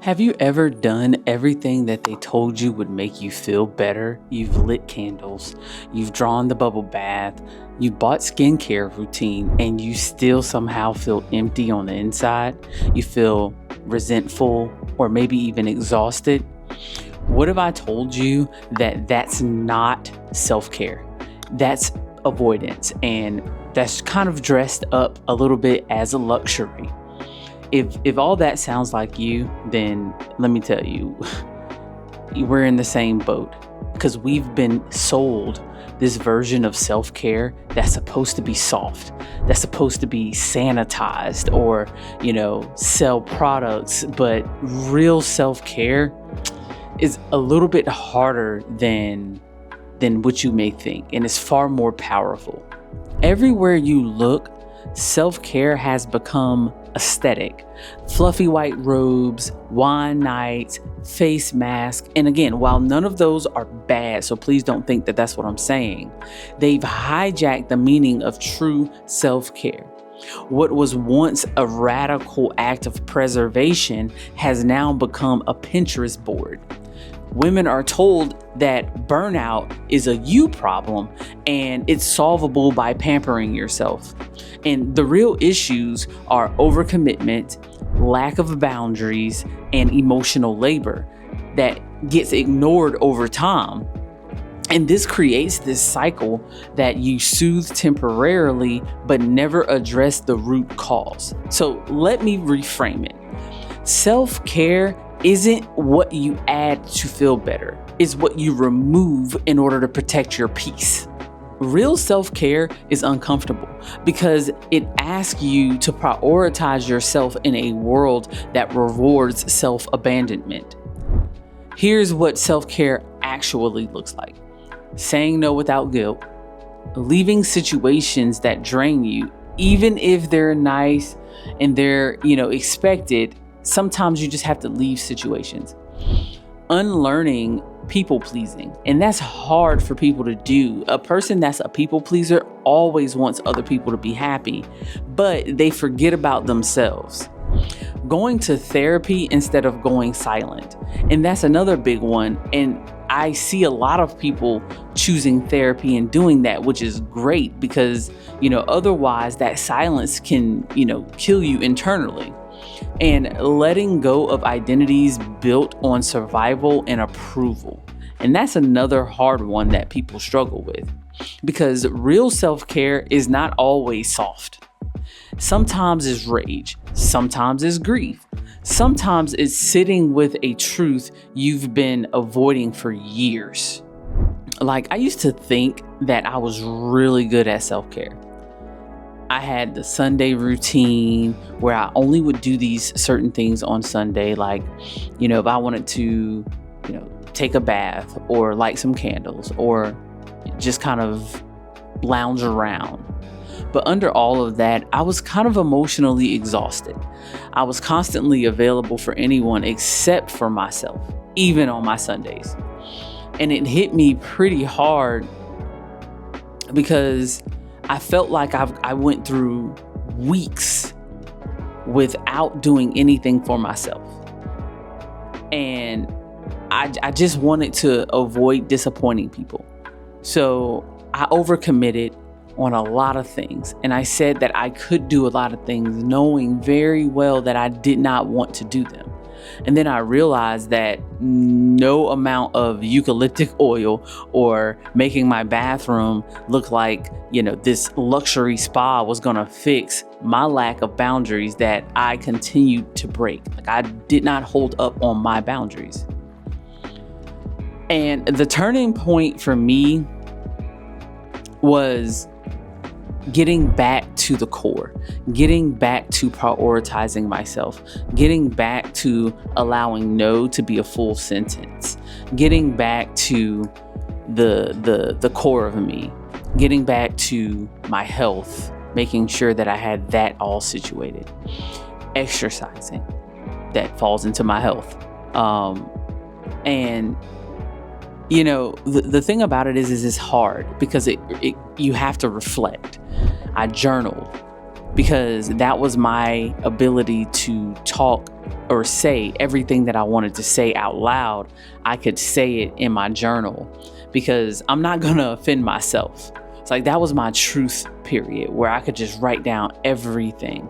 Have you ever done everything that they told you would make you feel better? You've lit candles, you've drawn the bubble bath, you've bought skincare routine, and you still somehow feel empty on the inside? You feel resentful or maybe even exhausted? What if I told you that that's not self-care? That's avoidance, and that's kind of dressed up a little bit as a luxury. If all that sounds like you, then let me tell you, we're in the same boat, because we've been sold this version of self-care that's supposed to be soft, that's supposed to be sanitized or, sell products. But real self-care is a little bit harder than what you may think, and it's far more powerful. Everywhere you look, self-care has become aesthetic. Fluffy white robes, wine nights, face masks. And again, while none of those are bad, so please don't think that that's what I'm saying, they've hijacked the meaning of true self-care. What was once a radical act of preservation has now become a Pinterest board. Women are told that burnout is a you problem and it's solvable by pampering yourself. And the real issues are overcommitment, lack of boundaries, and emotional labor that gets ignored over time. And this creates this cycle that you soothe temporarily but never address the root cause. So let me reframe it. Self-care isn't what you add to feel better. It's what you remove in order to protect your peace. Real self-care is uncomfortable because it asks you to prioritize yourself in a world that rewards self-abandonment. Here's what self-care actually looks like. Saying no without guilt, leaving situations that drain you, even if they're nice and they're, expected. Sometimes you just have to leave situations. Unlearning people pleasing. And that's hard for people to do. A person that's a people pleaser always wants other people to be happy, but they forget about themselves. Going to therapy instead of going silent. And that's another big one. And I see a lot of people choosing therapy and doing that, which is great because, otherwise that silence can, kill you internally. And letting go of identities built on survival and approval. And that's another hard one that people struggle with, because real self-care is not always soft. Sometimes it's rage, sometimes it's grief, sometimes it's sitting with a truth you've been avoiding for years. Like, I used to think that I was really good at self-care. I had the Sunday routine where I only would do these certain things on Sunday. Like, if I wanted to, take a bath or light some candles or just kind of lounge around. But under all of that, I was kind of emotionally exhausted. I was constantly available for anyone except for myself, even on my Sundays. And it hit me pretty hard because I felt like I went through weeks without doing anything for myself. And I just wanted to avoid disappointing people. So I overcommitted on a lot of things. And I said that I could do a lot of things, knowing very well that I did not want to do them. And then I realized that no amount of eucalyptic oil or making my bathroom look like, this luxury spa was going to fix my lack of boundaries that I continued to break. Like, I did not hold up on my boundaries. And the turning point for me was getting back to the core, getting back to prioritizing myself, getting back to allowing no to be a full sentence, getting back to the core of me, getting back to my health, making sure that I had that all situated, exercising, that falls into my health. And the thing about it is it's hard because you have to reflect. I journaled. because that was my ability to talk or say everything that I wanted to say out loud. I could say it in my journal because I'm not going to offend myself. It's like that was my truth period where I could just write down everything.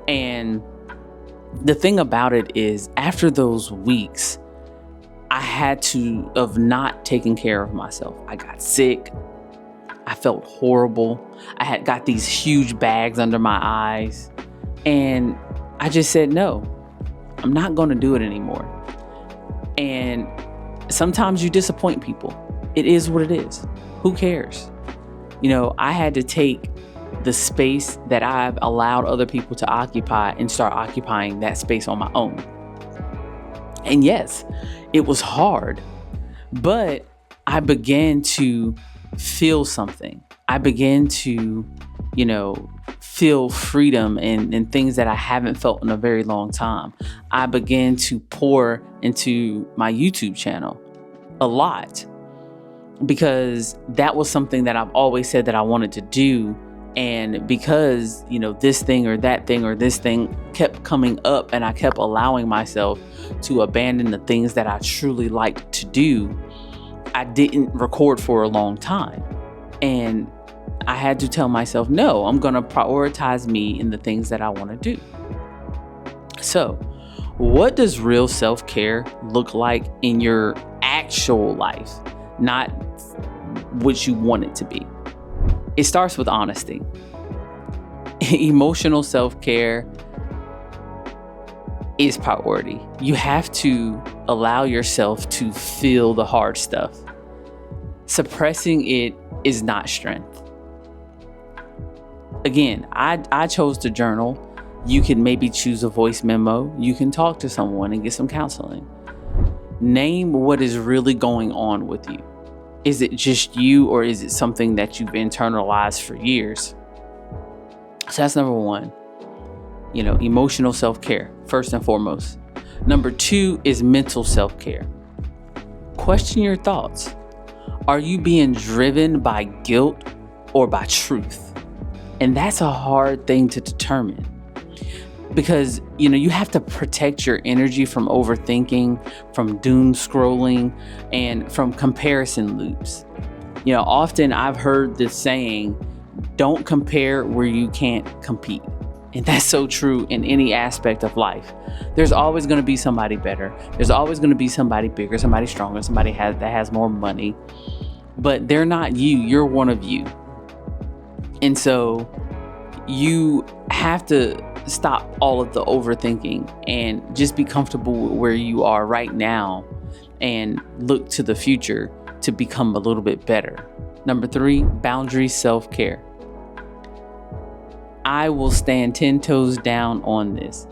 And the thing about it is, after those weeks, I had to have not taken care of myself. I got sick. I felt horrible. I had got these huge bags under my eyes. And I just said, no, I'm not going to do it anymore. And sometimes you disappoint people. It is what it is. Who cares? You know, I had to take the space that I've allowed other people to occupy and start occupying that space on my own. And yes, it was hard, but I began to feel something. I began to, feel freedom and things that I haven't felt in a very long time. I began to pour into my YouTube channel a lot because that was something that I've always said that I wanted to do. And because, this thing or that thing or this thing kept coming up and I kept allowing myself to abandon the things that I truly liked to do, I didn't record for a long time. And I had to tell myself, no, I'm going to prioritize me in the things that I want to do. So what does real self-care look like in your actual life? Not what you want it to be. It starts with honesty. Emotional self-care is priority. You have to allow yourself to feel the hard stuff. Suppressing it is not strength. Again, I chose to journal. You can maybe choose a voice memo. You can talk to someone and get some counseling. Name what is really going on with you. Is it just you, or is it something that you've internalized for years? So that's number one. Emotional self-care, first and foremost. Number two is mental self-care. Question your thoughts. Are you being driven by guilt or by truth? And that's a hard thing to determine. Because, you have to protect your energy from overthinking, from doom scrolling, and from comparison loops. Often I've heard this saying, don't compare where you can't compete. And that's so true in any aspect of life. There's always going to be somebody better. There's always going to be somebody bigger, somebody stronger, somebody that has more money. But they're not you. You're one of you. And so you have to stop all of the overthinking and just be comfortable with where you are right now and look to the future to become a little bit better. Number three, boundary self-care. I will stand 10 toes down on this.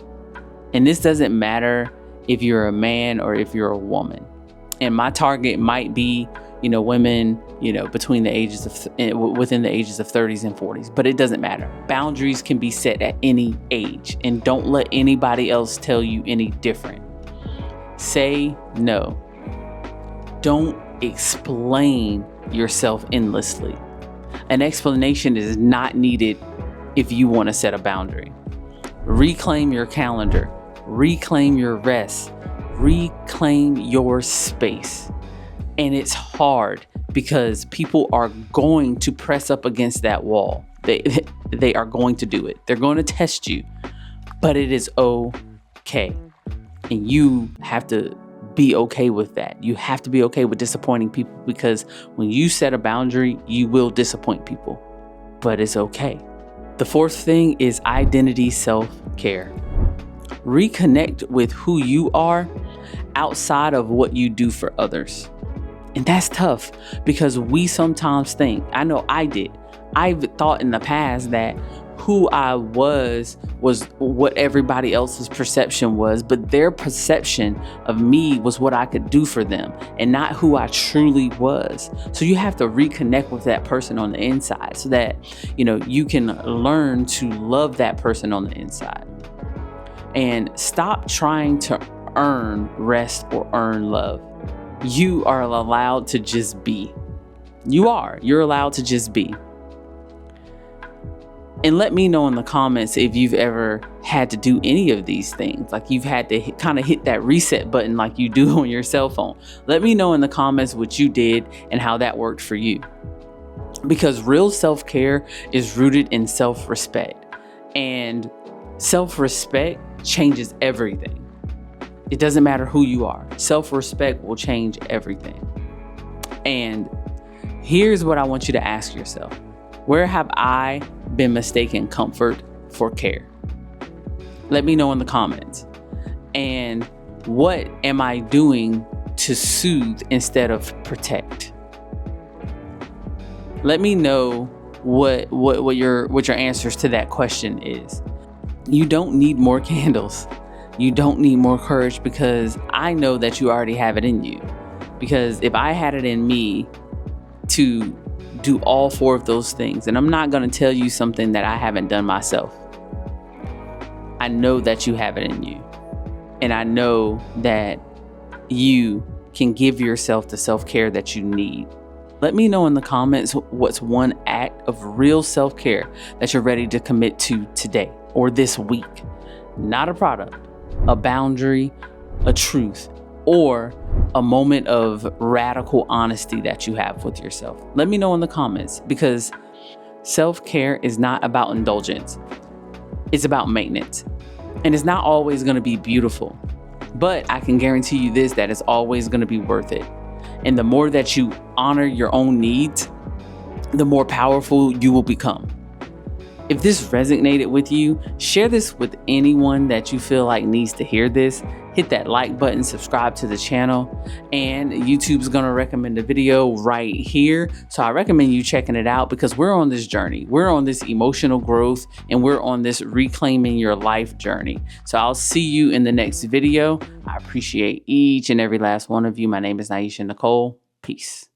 And this doesn't matter if you're a man or if you're a woman. And my target might be, women, between the ages of, within the ages of 30s and 40s, but it doesn't matter. Boundaries can be set at any age, and don't let anybody else tell you any different. Say no. Don't explain yourself endlessly. An explanation is not needed if you want to set a boundary. Reclaim your calendar. Reclaim your rest. Reclaim your space. And it's hard because people are going to press up against that wall. They are going to do it. They're going to test you, but it is okay. And you have to be okay with that. You have to be okay with disappointing people, because when you set a boundary, you will disappoint people, but it's okay. The fourth thing is identity self-care. Reconnect with who you are outside of what you do for others. And that's tough because we sometimes think, I know I did. I've thought in the past that who I was what everybody else's perception was, but their perception of me was what I could do for them and not who I truly was. So you have to reconnect with that person on the inside so that, you can learn to love that person on the inside. And stop trying to earn rest or earn love. You are allowed to just be. You're allowed to just be. And let me know in the comments if you've ever had to do any of these things. Like you've had to kind of hit that reset button like you do on your cell phone. Let me know in the comments what you did and how that worked for you. Because real self-care is rooted in self-respect. And self-respect changes everything. It doesn't matter who you are. Self-respect will change everything. And here's what I want you to ask yourself. Where have I been mistaken comfort for care? Let me know in the comments. And what am I doing to soothe instead of protect? Let me know what your answers to that question is. You don't need more candles. You don't need more courage, because I know that you already have it in you. Because if I had it in me to do all 4 of those things, and I'm not going to tell you something that I haven't done myself. I know that you have it in you. And I know that you can give yourself the self-care that you need. Let me know in the comments what's one act of real self-care that you're ready to commit to today or this week. Not a product, a boundary, a truth, or a moment of radical honesty that you have with yourself. Let me know in the comments, because self-care is not about indulgence. It's about maintenance. And it's not always going to be beautiful, but I can guarantee you this, that it's always going to be worth it. And the more that you honor your own needs, the more powerful you will become. If this resonated with you, share this with anyone that you feel like needs to hear this. Hit that like button, subscribe to the channel, and YouTube's gonna recommend a video right here. So I recommend you checking it out, because we're on this journey. We're on this emotional growth, and we're on this reclaiming your life journey. So I'll see you in the next video. I appreciate each and every last one of you. My name is Naisha Nicole. Peace.